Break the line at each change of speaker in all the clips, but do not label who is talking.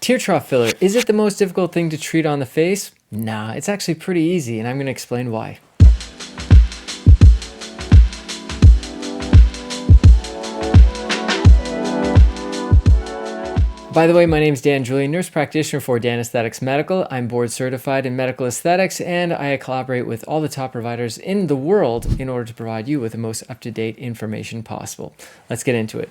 Tear trough filler, is it the most difficult thing to treat on the face? Nah, it's actually pretty easy, and I'm going to explain why. By the way, my name is Julien, nurse practitioner for Danesthetics Medical. I'm board certified in medical aesthetics, and I collaborate with all the top providers in the world in order to provide you with the most up-to-date information possible. Let's get into it.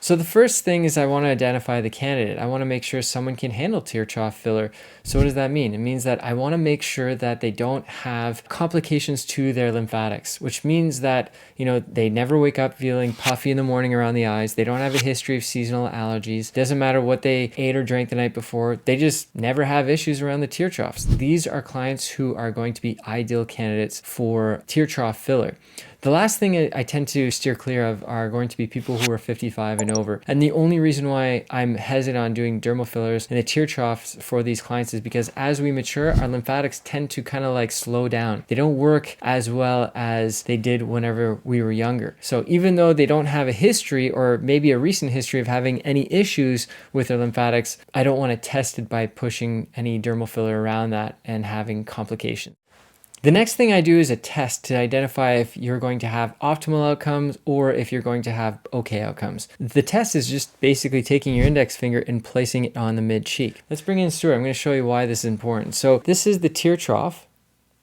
So the first thing is I want to identify the candidate. I want to make sure someone can handle tear trough filler. So what does that mean? It means that I want to make sure that they don't have complications to their lymphatics, which means that, they never wake up feeling puffy in the morning around the eyes. They don't have a history of seasonal allergies. Doesn't matter what they ate or drank the night before. They just never have issues around the tear troughs. These are clients who are going to be ideal candidates for tear trough filler. The last thing I tend to steer clear of are going to be people who are 55 and over. And the only reason why I'm hesitant on doing dermal fillers in the tear troughs for these clients is because as we mature, our lymphatics tend to kind of like slow down. They don't work as well as they did whenever we were younger. So even though they don't have a history or maybe a recent history of having any issues with their lymphatics, I don't want to test it by pushing any dermal filler around that and having complications. The next thing I do is a test to identify if you're going to have optimal outcomes or if you're going to have okay outcomes. The test is just basically taking your index finger and placing it on the mid cheek. Let's bring in Stuart. I'm going to show you why this is important. So this is the tear trough,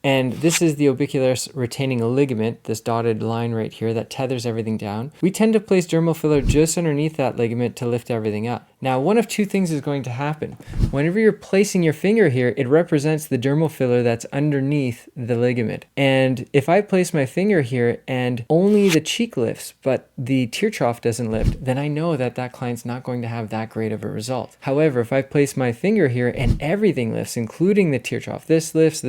and this is the orbicularis retaining ligament, this dotted line right here that tethers everything down. We tend to place dermal filler just underneath that ligament to lift everything up. Now, one of two things is going to happen. Whenever you're placing your finger here, it represents the dermal filler that's underneath the ligament. And if I place my finger here and only the cheek lifts, but the tear trough doesn't lift, then I know that that client's not going to have that great of a result. However, if I place my finger here and everything lifts, including the tear trough, this lifts,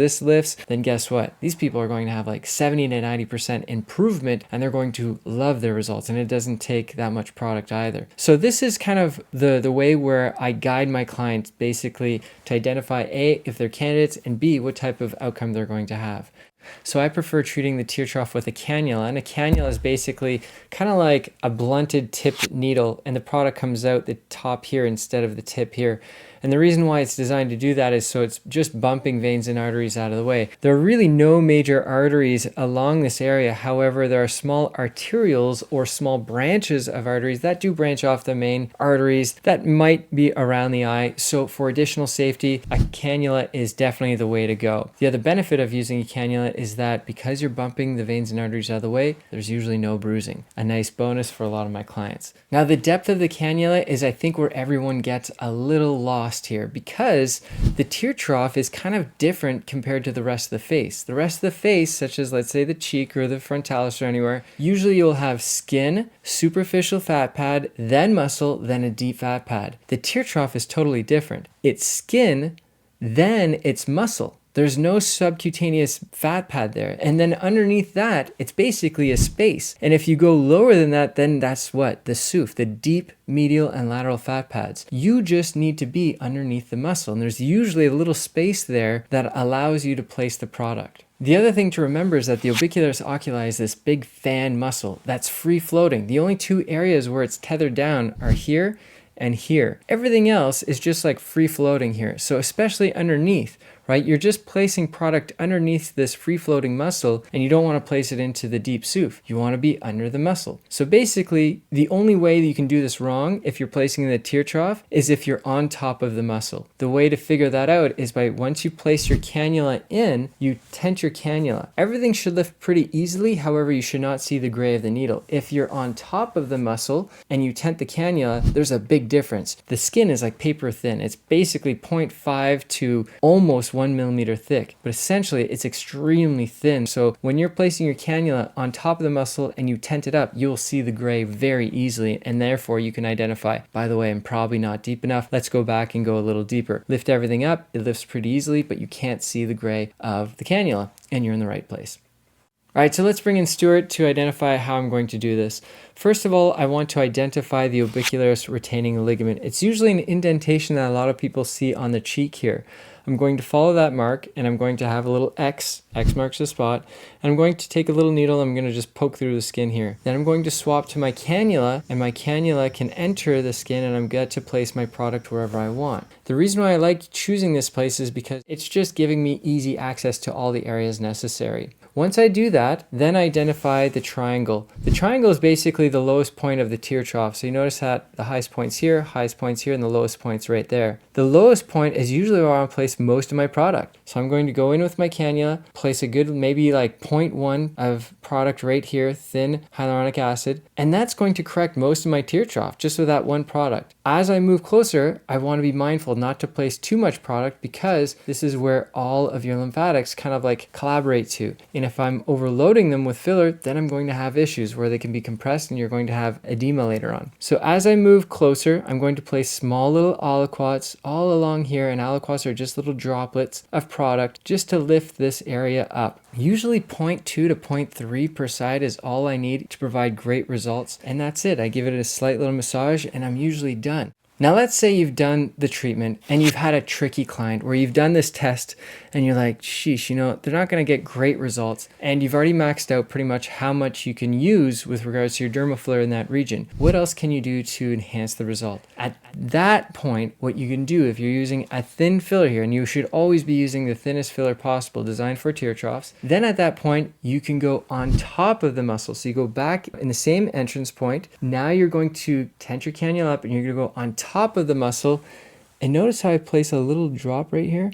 then guess what? These people are going to have like 70 to 90% improvement, and they're going to love their results, and it doesn't take that much product either. So this is kind of the way where I guide my clients basically to identify A, if they're candidates, and B, what type of outcome they're going to have. So I prefer treating the tear trough with a cannula, and a cannula is basically kind of like a blunted tipped needle, and the product comes out the top here instead of the tip here. And the reason why it's designed to do that is so it's just bumping veins and arteries out of the way. There are really no major arteries along this area. However, there are small arterioles or small branches of arteries that do branch off the main arteries that might be around the eye. So for additional safety, a cannula is definitely the way to go. The other benefit of using a cannula is that because you're bumping the veins and arteries out of the way, there's usually no bruising. A nice bonus for a lot of my clients. Now, the depth of the cannula is, I think, where everyone gets a little lost here, because the tear trough is kind of different compared to the rest of the face. The rest of the face, such as let's say the cheek or the frontalis or anywhere, usually you'll have skin, superficial fat pad, then muscle, then a deep fat pad. The tear trough is totally different. It's skin, then it's muscle. There's no subcutaneous fat pad there. And then underneath that, it's basically a space. And if you go lower than that, then that's what? The SUF, the deep medial and lateral fat pads. You just need to be underneath the muscle. And there's usually a little space there that allows you to place the product. The other thing to remember is that the orbicularis oculi is this big fan muscle that's free floating. The only two areas where it's tethered down are here and here. Everything else is just like free floating here. So especially underneath, right? You're just placing product underneath this free-floating muscle, and you don't want to place it into the deep SUF. You want to be under the muscle. So basically, the only way that you can do this wrong if you're placing the tear trough is if you're on top of the muscle. The way to figure that out is by once you place your cannula in, you tent your cannula. Everything should lift pretty easily. However, you should not see the gray of the needle. If you're on top of the muscle and you tent the cannula, there's a big difference. The skin is like paper thin. It's basically 0.5 to almost 1 millimeter thick, but essentially it's extremely thin. So when you're placing your cannula on top of the muscle and you tent it up, you'll see the gray very easily, and therefore you can identify, by the way, I'm probably not deep enough. Let's go back and go a little deeper. Lift everything up, it lifts pretty easily, but you can't see the gray of the cannula, and you're in the right place. All right, so let's bring in Stuart to identify how I'm going to do this. First of all, I want to identify the orbicularis retaining ligament. It's usually an indentation that a lot of people see on the cheek here. I'm going to follow that mark, and I'm going to have a little X. X marks the spot. And I'm going to take a little needle, I'm going to just poke through the skin here. Then I'm going to swap to my cannula, and my cannula can enter the skin, and I'm going to place my product wherever I want. The reason why I like choosing this place is because it's just giving me easy access to all the areas necessary. Once I do that, then I identify the triangle. The triangle is basically the lowest point of the tear trough. So you notice that the highest point's here, and the lowest point's right there. The lowest point is usually where I want to place most of my product. So I'm going to go in with my cannula, place a good maybe like 0.1 of product right here, thin hyaluronic acid, and that's going to correct most of my tear trough just with that one product. As I move closer, I want to be mindful not to place too much product because this is where all of your lymphatics kind of like collaborate to. And if I'm overloading them with filler, then I'm going to have issues where they can be compressed and you're going to have edema later on. So as I move closer, I'm going to place small little aliquots all along here, and aliquots are just little droplets of product just to lift this area up. Usually 0.2 to 0.3 per side is all I need to provide great results, and that's it. I give it a slight little massage and I'm usually done. Now let's say you've done the treatment and you've had a tricky client where you've done this test and you're like, sheesh, they're not going to get great results, and you've already maxed out pretty much how much you can use with regards to your dermal filler in that region. What else can you do to enhance the result? At that point, what you can do if you're using a thin filler here, and you should always be using the thinnest filler possible designed for tear troughs, then at that point, you can go on top of the muscle. So you go back in the same entrance point. Now you're going to tent your cannula up and you're going to go on top of the muscle. And notice how I place a little drop right here?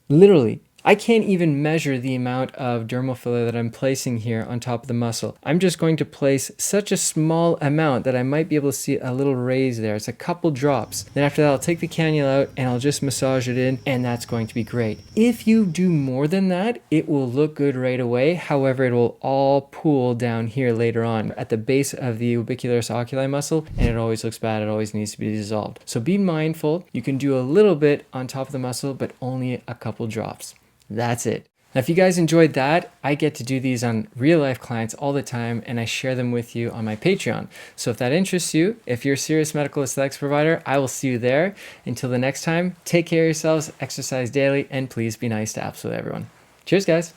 Literally, I can't even measure the amount of dermal filler that I'm placing here on top of the muscle. I'm just going to place such a small amount that I might be able to see a little raise there. It's a couple drops. Then after that, I'll take the cannula out and I'll just massage it in, and that's going to be great. If you do more than that, it will look good right away. However, it will all pool down here later on at the base of the orbicularis oculi muscle, and it always looks bad. It always needs to be dissolved. So be mindful. You can do a little bit on top of the muscle, but only a couple drops. That's it. Now, if you guys enjoyed that, I get to do these on real life clients all the time, and I share them with you on my Patreon. So if that interests you, if you're a serious medical aesthetics provider, I will see you there. Until the next time, take care of yourselves, exercise daily, and please be nice to absolutely everyone. Cheers, guys.